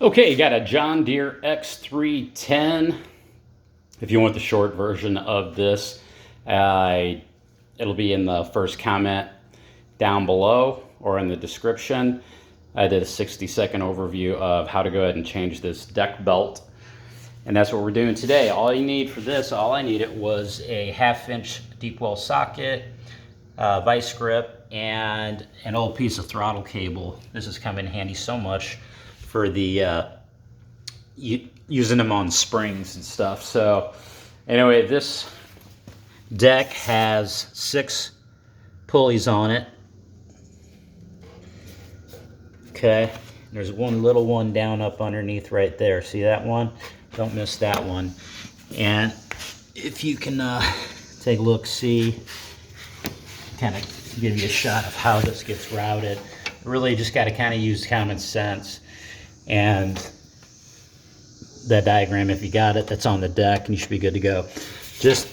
Okay, you got a John Deere x310. If you want the short version of this, it'll be in the first comment down below or in the description. I did a 60-second overview of how to go ahead and change this deck belt. And that's what we're doing today. All you need for this, all I needed was a 1/2-inch deep well socket, vice grip, and an old piece of throttle cable. This has come in handy so much for the using them on springs and stuff. So anyway, this deck has 6 pulleys on it. Okay, there's one little one down up underneath right there. See that one? Don't miss that one. And if you can take a look, see, kind of give you a shot of how this gets routed. Really just got to kind of use common sense. And that diagram, if you got it, that's on the deck, and you should be good to go. Just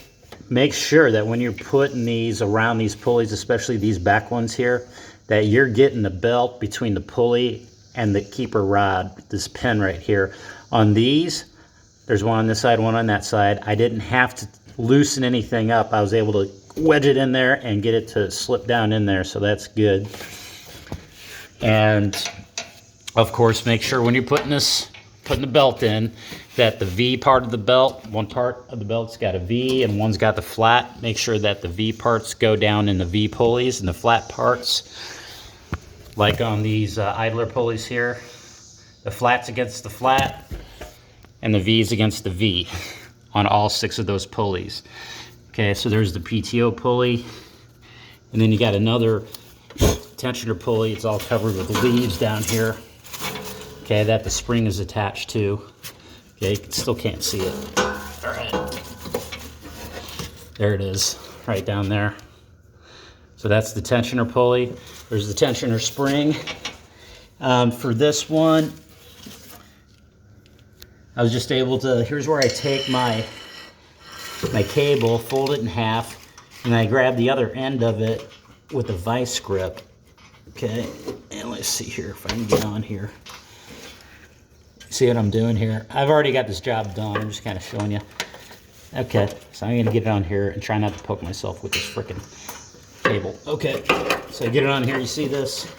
make sure that when you're putting these around these pulleys, especially these back ones here, that you're getting the belt between the pulley and the keeper rod, this pin right here. On these, there's one on this side, one on that side. I didn't have to loosen anything up. I was able to wedge it in there and get it to slip down in there, so that's good. And of course, make sure when you're putting the belt in, that the V part of the belt, one part of the belt's got a V and one's got the flat. Make sure that the V parts go down in the V pulleys, and the flat parts, like on these idler pulleys here, the flat's against the flat and the V's against the V on all 6 of those pulleys. Okay, so there's the PTO pulley, and then you got another tensioner pulley. It's all covered with leaves down here. Okay, that the spring is attached to. Okay, you still can't see it. All right, there it is, right down there. So that's the tensioner pulley. There's the tensioner spring. For this one, I was just able to, here's where I take my cable, fold it in half, and I grab the other end of it with a vice grip. Okay, and let's see here if I can get on here. See what I'm doing here? I've already got this job done. I'm just kind of showing you. Okay, so I'm gonna get it on here and try not to poke myself with this frickin' cable. Okay, so I get it on here, you see this?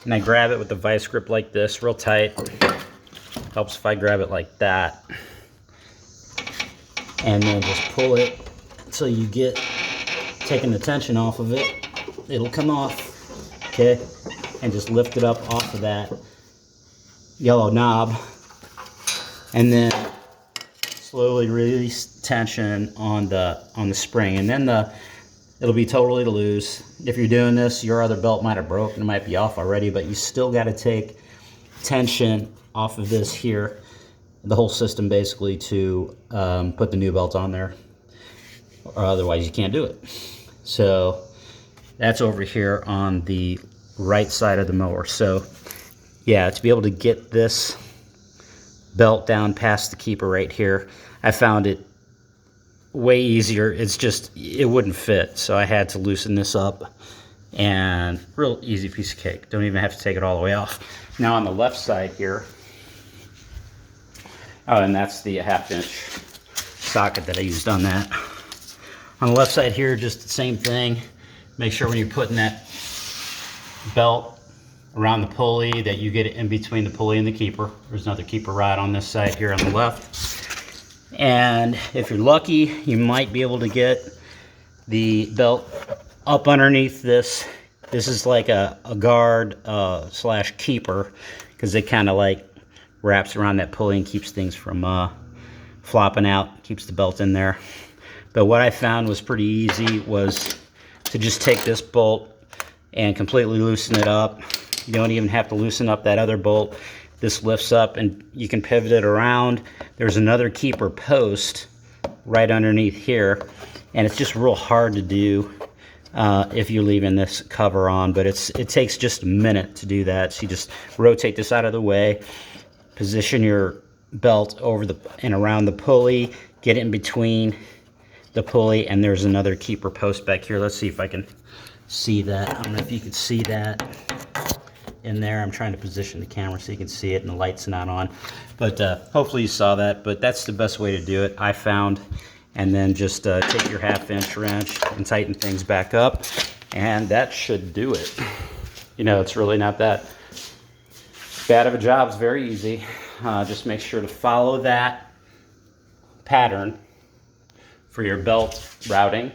And I grab it with the vice grip like this, real tight. Helps if I grab it like that. And then just pull it until you get taking the tension off of it. It'll come off, okay? And just lift it up off of that yellow knob. And then slowly release tension on the spring. And then it'll be totally loose. If you're doing this, your other belt might have broken, it might be off already, but you still got to take tension off of this here, the whole system basically, to put the new belt on there, or otherwise you can't do it. So that's over here on the right side of the mower. So yeah, to be able to get this belt down past the keeper right here, I found it way easier. It's just, it wouldn't fit, so I had to loosen this up, and real easy piece of cake. Don't even have to take it all the way off. Now on the left side here, oh, and that's the 1/2-inch socket that I used on that. On the left side here, just the same thing. Make sure when you're putting that belt around the pulley that you get it in between the pulley and the keeper. There's another keeper rod on this side here on the left. And if you're lucky, you might be able to get the belt up underneath this. This is like a guard slash keeper, because it kind of like wraps around that pulley and keeps things from flopping out, keeps the belt in there. But what I found was pretty easy was to just take this bolt and completely loosen it up. You don't even have to loosen up that other bolt. This lifts up and you can pivot it around. There's another keeper post right underneath here, and it's just real hard to do if you're leaving this cover on, but it takes just a minute to do that. So you just rotate this out of the way, position your belt over and around the pulley, get it in between the pulley, and there's another keeper post back here. Let's see if I can see that. I don't know if you can see that. in there. I'm trying to position the camera so you can see it and the light's not on. But hopefully you saw that. But that's the best way to do it, I found. And then just take your 1/2" wrench and tighten things back up. And that should do it. You know, it's really not that bad of a job. It's very easy. Just make sure to follow that pattern for your belt routing.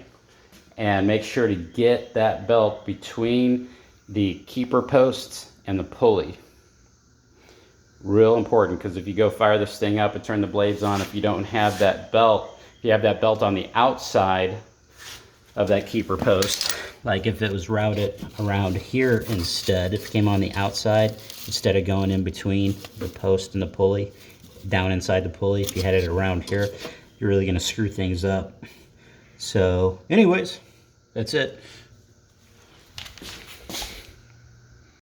And make sure to get that belt between the keeper posts and the pulley. Real important, because if you go fire this thing up and turn the blades on, if you don't have that belt, if you have that belt on the outside of that keeper post, like if it was routed around here instead, if it came on the outside instead of going in between the post and the pulley, down inside the pulley, if you had it around here, you're really going to screw things up. So anyways, that's it.